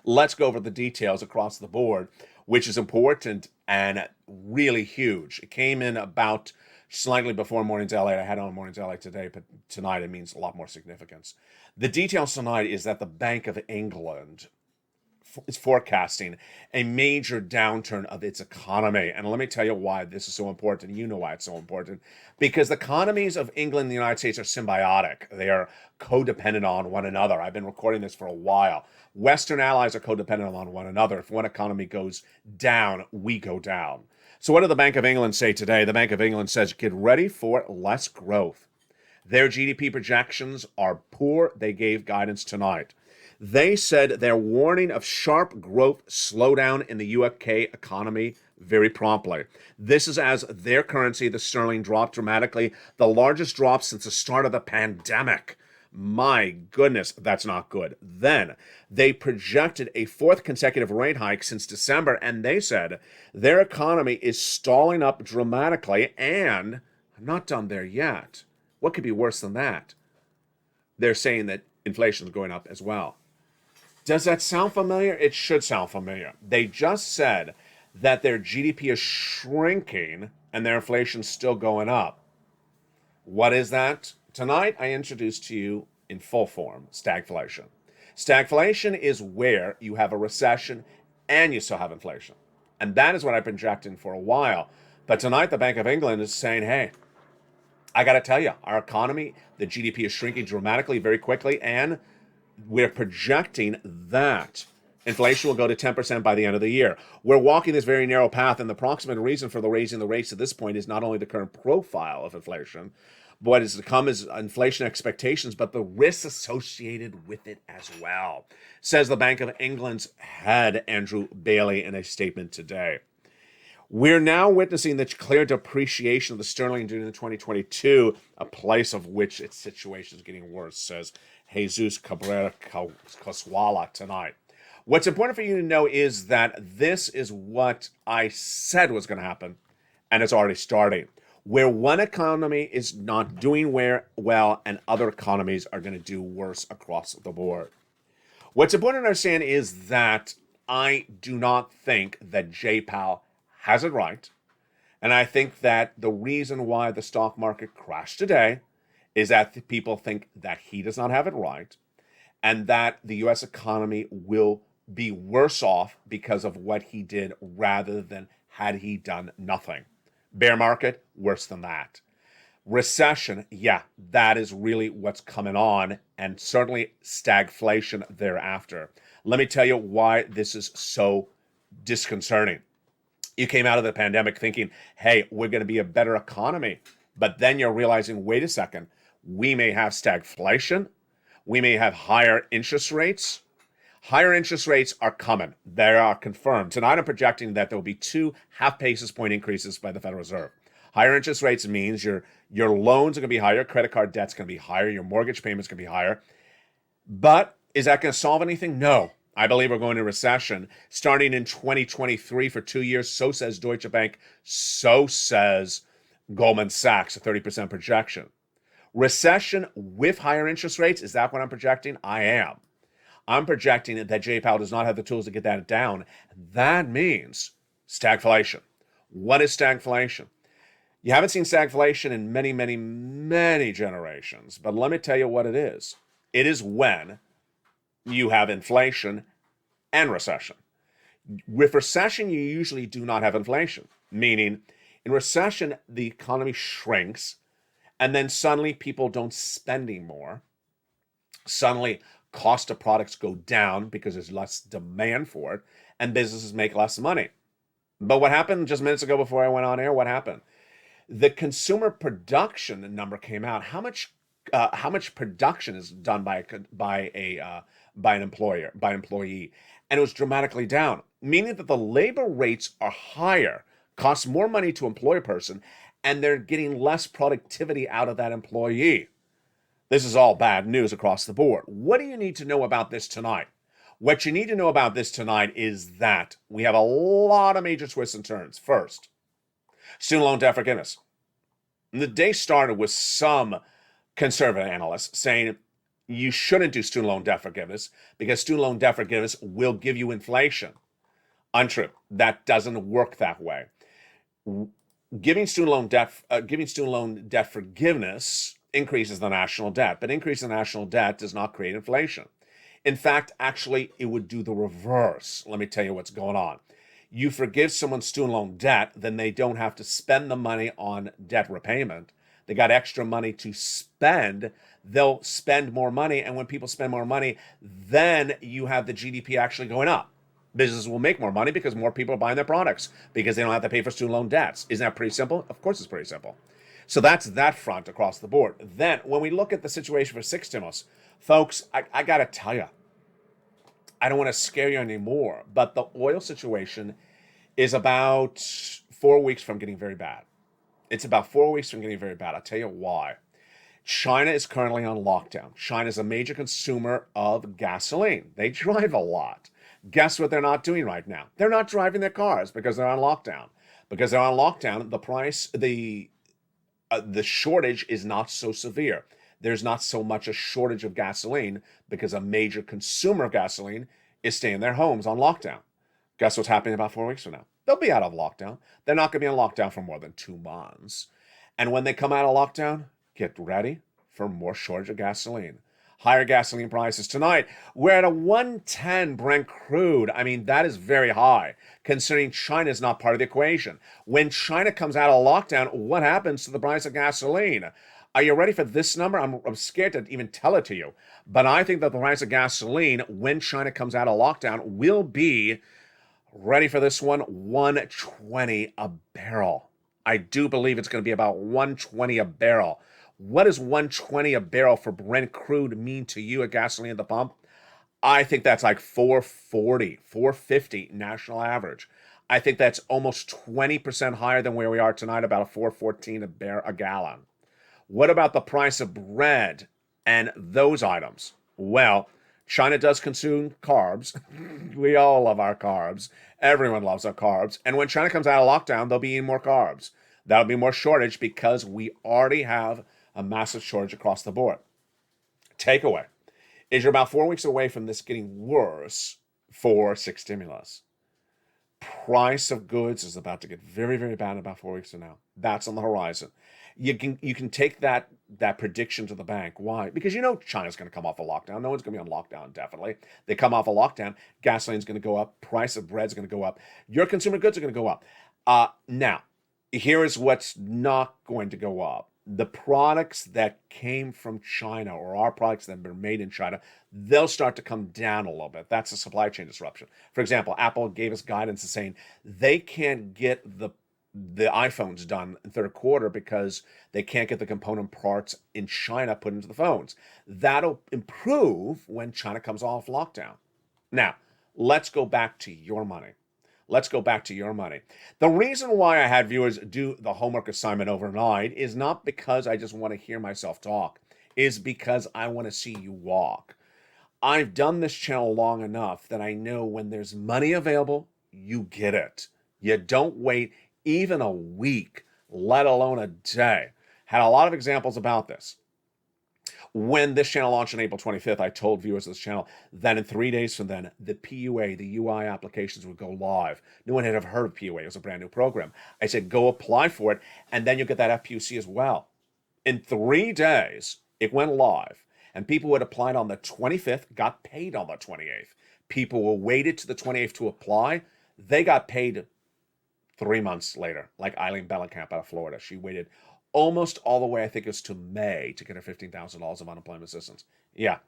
let's go over the details across the board, which is important and really huge. It came in about slightly before Mornings Lalate. I had on Mornings Lalate today, but tonight it means a lot more significance. The details tonight is that the Bank of England is forecasting a major downturn of its economy. And let me tell you why this is so important. You know why it's so important. Because the economies of England and the United States are symbiotic. They are codependent on one another. I've been recording this for a while. Western allies are codependent on one another. If one economy goes down, we go down. So what did the Bank of England say today? The Bank of England says, get ready for less growth. Their GDP projections are poor. They gave guidance tonight. They said they're warning of sharp growth slowdown in the UK economy very promptly. This is as their currency, the sterling, dropped dramatically, the largest drop since the start of the pandemic. My goodness, that's not good. Then they projected a fourth consecutive rate hike since December, and they said their economy is stalling up dramatically, and I'm not done there yet. What could be worse than that? They're saying that inflation is going up as well. Does that sound familiar? It should sound familiar. They just said that their GDP is shrinking and their inflation's still going up. What is that? Tonight, I introduced to you in full form stagflation. Stagflation is where you have a recession and you still have inflation. And that is what I've been projecting for a while. But tonight, the Bank of England is saying, hey, I got to tell you, our economy, the GDP is shrinking dramatically, very quickly, and we're projecting that inflation will go to 10% by the end of the year. We're walking this very narrow path, and the proximate reason for raising the rates at this point is not only the current profile of inflation, but what is to come is inflation expectations, but the risks associated with it as well, says the Bank of England's head, Andrew Bailey, in a statement today. We're now witnessing the clear depreciation of the sterling during the 2022, a place of which its situation is getting worse, says Jesus Cabrera Coswala tonight. What's important for you to know is that this is what I said was going to happen, and it's already starting. Where one economy is not doing well and other economies are going to do worse across the board. What's important to understand is that I do not think that Jay Powell has it right. And I think that the reason why the stock market crashed today is that people think that he does not have it right and that the U.S. economy will be worse off because of what he did rather than had he done nothing. Bear market, worse than that. Recession, yeah, that is really what's coming on, and certainly stagflation thereafter. Let me tell you why this is so disconcerting. You came out of the pandemic thinking, hey, we're going to be a better economy. But then you're realizing, wait a second, we may have stagflation. We may have higher interest rates. Higher interest rates are coming. They are confirmed. Tonight I'm projecting that there will be 2 half basis point increases by the Federal Reserve. Higher interest rates means your loans are going to be higher, credit card debt's going to be higher, your mortgage payments going to be higher. But is that going to solve anything? No. I believe we're going into recession starting in 2023 for 2 years. So says Deutsche Bank. So says Goldman Sachs, a 30% projection. Recession with higher interest rates, is that what I'm projecting? I am. I'm projecting that Jay Powell does not have the tools to get that down. That means stagflation. What is stagflation? You haven't seen stagflation in many, many, many generations, but let me tell you what it is. It is when you have inflation and recession. With recession, you usually do not have inflation, meaning in recession, the economy shrinks, and then suddenly people don't spend anymore. Suddenly, cost of products go down because there's less demand for it, and businesses make less money. But what happened just minutes ago before I went on air? What happened? The consumer production number came out. How much production is done by an employee, and it was dramatically down, meaning that the labor rates are higher, cost more money to employ a person, and they're getting less productivity out of that employee. This is all bad news across the board. What do you need to know about this tonight? What you need to know about this tonight is that we have a lot of major twists and turns. First, student loan debt forgiveness. The day started with some conservative analysts saying you shouldn't do student loan debt forgiveness because student loan debt forgiveness will give you inflation. Untrue. That doesn't work that way. Giving student loan debt forgiveness increases the national debt, but increasing the national debt does not create inflation. In fact, actually, it would do the reverse. Let me tell you what's going on. You forgive someone's student loan debt, then they don't have to spend the money on debt repayment. They got extra money to spend. They'll spend more money, and when people spend more money, then you have the GDP actually going up. Businesses will make more money because more people are buying their products because they don't have to pay for student loan debts. Isn't that pretty simple? Of course it's pretty simple. So that's that front across the board. Then when we look at the situation for 6 stimulus, folks, I got to tell you, I don't want to scare you anymore, but the oil situation is about 4 weeks from getting very bad. It's about 4 weeks from getting very bad. I'll tell you why. China is currently on lockdown. China is a major consumer of gasoline. They drive a lot. Guess what they're not doing right now? They're not driving their cars because they're on lockdown. Because they're on lockdown, the shortage is not so severe. There's not so much a shortage of gasoline because a major consumer of gasoline is staying in their homes on lockdown. Guess what's happening about 4 weeks from now? They'll be out of lockdown. They're not going to be on lockdown for more than 2 months. And when they come out of lockdown, get ready for more shortage of gasoline. Higher gasoline prices tonight. We're at a 110 Brent crude. I mean, that is very high, considering China is not part of the equation. When China comes out of lockdown, what happens to the price of gasoline? Are you ready for this number? I'm scared to even tell it to you. But I think that the price of gasoline, when China comes out of lockdown, will be, ready for this one, 120 a barrel. I do believe it's going to be about 120 a barrel. What does 120 a barrel for Brent crude mean to you at gasoline at the pump? I think that's like 440, 450 national average. I think that's almost 20% higher than where we are tonight, about a 414 a gallon. What about the price of bread and those items? Well, China does consume carbs. We all love our carbs. Everyone loves our carbs. And when China comes out of lockdown, they'll be eating more carbs. That'll be more shortage because we already have a massive shortage across the board. Takeaway is you're about 4 weeks away from this getting worse for 6 stimulus. Price of goods is about to get very, very bad in about 4 weeks from now. That's on the horizon. You can take that prediction to the bank. Why? Because you know China's going to come off a lockdown. No one's going to be on lockdown, definitely. They come off a lockdown, gasoline's going to go up, price of bread's going to go up, your consumer goods are going to go up. Now, here is what's not going to go up. The products that came from China or our products that are made in China, they'll start to come down a little bit. That's a supply chain disruption. For example, Apple gave us guidance saying they can't get the iPhones done in third quarter because they can't get the component parts in China put into the phones. That'll improve when China comes off lockdown. Now, let's go back to your money. Let's go back to your money. The reason why I had viewers do the homework assignment overnight is not because I just want to hear myself talk, is because I want to see you walk. I've done this channel long enough that I know when there's money available, you get it. You don't wait even a week, let alone a day. Had a lot of examples about this. When this channel launched on April 25th, I told viewers of this channel that in 3 days from then, the PUA, the UI applications would go live. No one had ever heard of PUA. It was a brand new program. I said, go apply for it, and then you'll get that FPUC as well. In 3 days, it went live, and people who had applied on the 25th got paid on the 28th. People who waited to the 28th to apply, they got paid 3 months later, like Eileen Bellenkamp out of Florida. She waited almost all the way, I think it was to May, to get her $15,000 of unemployment assistance. Yeah.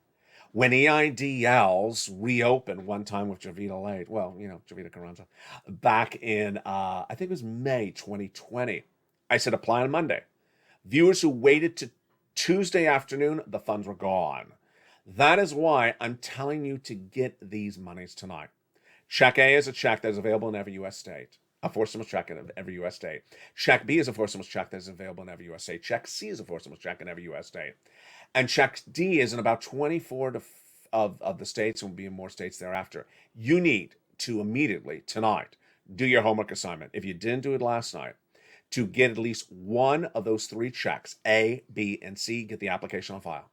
When EIDLs reopened one time with Javita Late, well, Javita Carranza, back in, I think it was May 2020, I said apply on Monday. Viewers who waited to Tuesday afternoon, the funds were gone. That is why I'm telling you to get these monies tonight. Check A is a check that is available in every U.S. state. A four stimulus check in every U.S. state. Check B is a four stimulus check that is available in every U.S. state. Check C is a four stimulus check in every U.S. state. And check D is in about 24 of the states, and will be in more states thereafter. You need to immediately, tonight, do your homework assignment. If you didn't do it last night, to get at least one of those 3 checks, A, B, and C, get the application on file.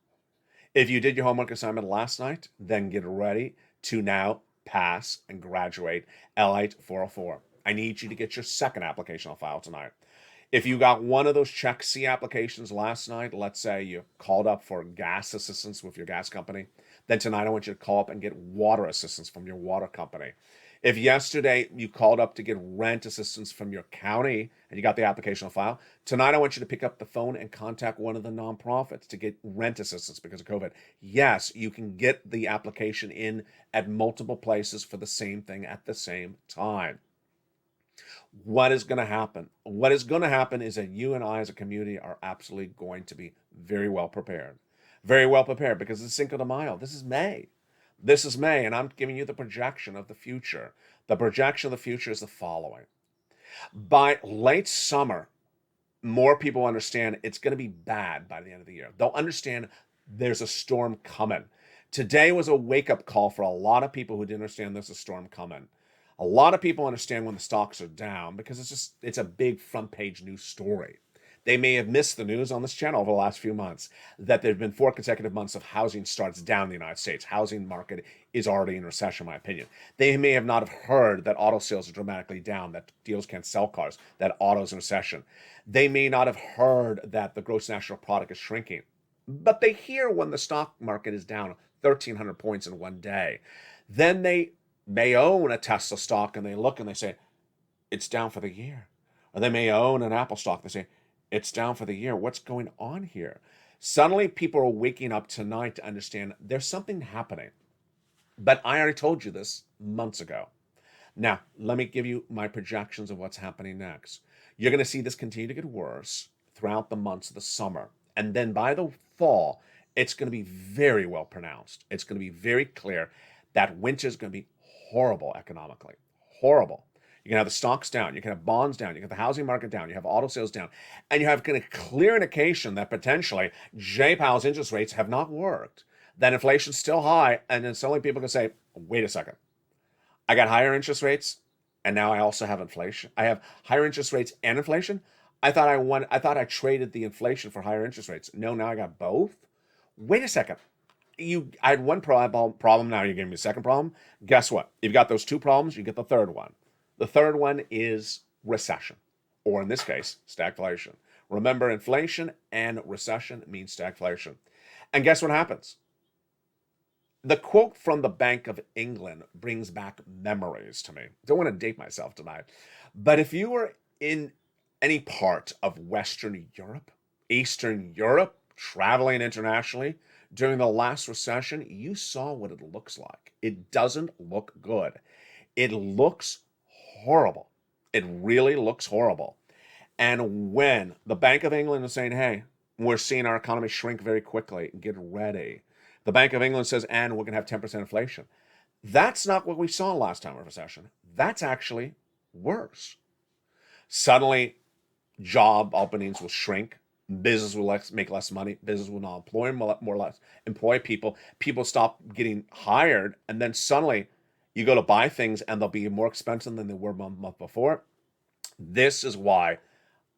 If you did your homework assignment last night, then get ready to now pass and graduate Lalate 404. I need you to get your second application on file tonight. If you got one of those check C applications last night, let's say you called up for gas assistance with your gas company, then tonight I want you to call up and get water assistance from your water company. If yesterday you called up to get rent assistance from your county and you got the application on file, tonight I want you to pick up the phone and contact one of the nonprofits to get rent assistance because of COVID. Yes, you can get the application in at multiple places for the same thing at the same time. What is going to happen? What is going to happen is that you and I as a community are absolutely going to be very well prepared. Very well prepared because it's Cinco de Mayo. This is May. This is May, and I'm giving you the projection of the future. The projection of the future is the following. By late summer, more people understand it's going to be bad by the end of the year. They'll understand there's a storm coming. Today was a wake-up call for a lot of people who didn't understand there's a storm coming. A lot of people understand when the stocks are down because it's a big front page news story. They may have missed the news on this channel over the last few months that there have been 4 consecutive months of housing starts down in the United States. Housing market is already in recession, in my opinion. They may have not have heard that auto sales are dramatically down, that dealers can't sell cars, that auto's in recession. They may not have heard that the gross national product is shrinking. But they hear when the stock market is down 1,300 points in one day. Then they may own a Tesla stock and they look and they say, it's down for the year. Or they may own an Apple stock. They say, it's down for the year. What's going on here? Suddenly people are waking up tonight to understand there's something happening. But I already told you this months ago. Now, let me give you my projections of what's happening next. You're going to see this continue to get worse throughout the months of the summer. And then by the fall, it's going to be very well pronounced. It's going to be very clear that winter is going to be horrible economically. Horrible. You can have the stocks down. You can have bonds down. You can have the housing market down. You have auto sales down. And you have kind of clear indication that potentially Jay Powell's interest rates have not worked. That inflation's still high. And then suddenly people can say, wait a second. I got higher interest rates. And now I also have inflation. I have higher interest rates and inflation. I thought I traded the inflation for higher interest rates. No, now I got both. Wait a second. I had one problem. Now you're giving me a second problem. Guess what? You've got those 2 problems. You get the third one. The third one is recession, or in this case, stagflation. Remember, inflation and recession means stagflation. And guess what happens? The quote from the Bank of England brings back memories to me. Don't want to date myself tonight. But if you were in any part of Western Europe, Eastern Europe, traveling internationally during the last recession, you saw what it looks like. It doesn't look good. It looks horrible. It really looks horrible. And when the Bank of England is saying, hey, we're seeing our economy shrink very quickly, get ready. The Bank of England says, and we're going to have 10% inflation. That's not what we saw last time of recession. That's actually worse. Suddenly, job openings will shrink. Business will make less money. Business will not employ people. People stop getting hired, and then suddenly you go to buy things, and they'll be more expensive than they were a month before. This is why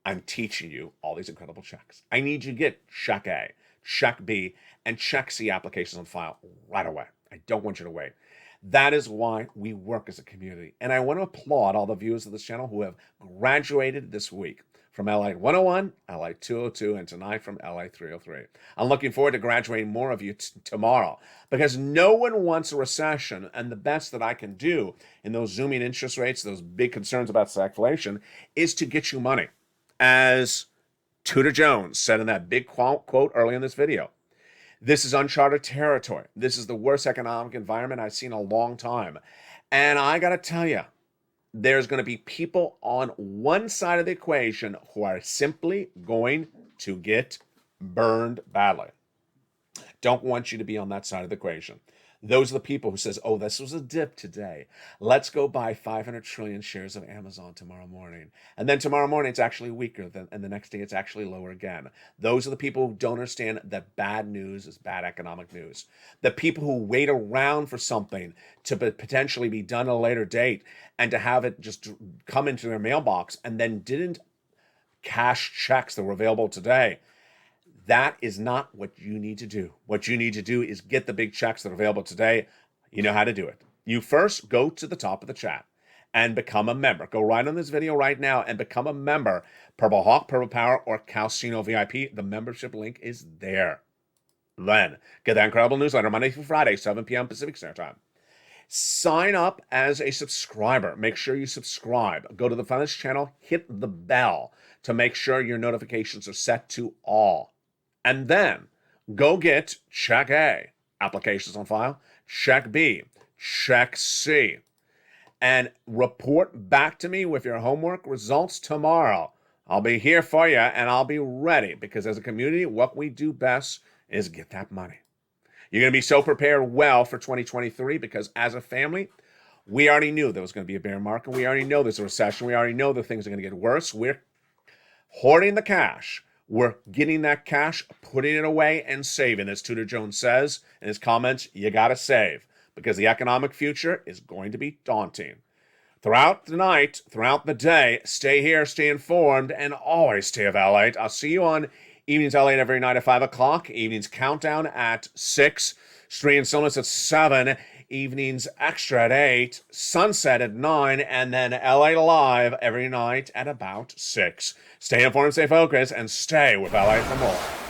I'm teaching you all these incredible checks. I need you to get check A, check B, and check C applications on file right away. I don't want you to wait. That is why we work as a community. And I want to applaud all the viewers of this channel who have graduated this week from LA 101, LA 202, and tonight from LA 303. I'm looking forward to graduating more of you tomorrow because no one wants a recession. And the best that I can do in those zooming interest rates, those big concerns about stagflation, is to get you money. As Tudor Jones said in that big quote early in this video, this is uncharted territory. This is the worst economic environment I've seen in a long time. And I got to tell you, there's going to be people on one side of the equation who are simply going to get burned badly. Don't want you to be on that side of the equation. Those are the people who says, oh, this was a dip today. Let's go buy 500 trillion shares of Amazon tomorrow morning. And then tomorrow morning, it's actually weaker, and the next day, it's actually lower again. Those are the people who don't understand that bad news is bad economic news. The people who wait around for something to potentially be done at a later date and to have it just come into their mailbox and then didn't cash checks that were available today. That is not what you need to do. What you need to do is get the big checks that are available today. You know how to do it. You first go to the top of the chat and become a member. Go right on this video right now and become a member. Purple Hawk, Purple Power, or Calcino VIP. The membership link is there. Then get that incredible newsletter Monday through Friday, 7 p.m. Pacific Standard Time. Sign up as a subscriber. Make sure you subscribe. Go to the front of this channel, hit the bell to make sure your notifications are set to all. And then go get check A, applications on file, check B, check C, and report back to me with your homework results tomorrow. I'll be here for you and I'll be ready because as a community, what we do best is get that money. You're going to be so prepared well for 2023 because as a family, we already knew there was going to be a bear market. We already know there's a recession. We already know that things are going to get worse. We're hoarding the cash. We're getting that cash, putting it away, and saving. As Tudor Jones says in his comments, you got to save because the economic future is going to be daunting. Throughout the night, throughout the day, stay here, stay informed, and always stay Lalate. I'll see you on Evenings Lalate every night at 5 o'clock, Evenings Countdown at 6, Street and Stillness at 7, Evenings Extra at 8, Sunset at 9, and then LA Live every night at about 6. Stay informed, stay focused, and stay with LA for more.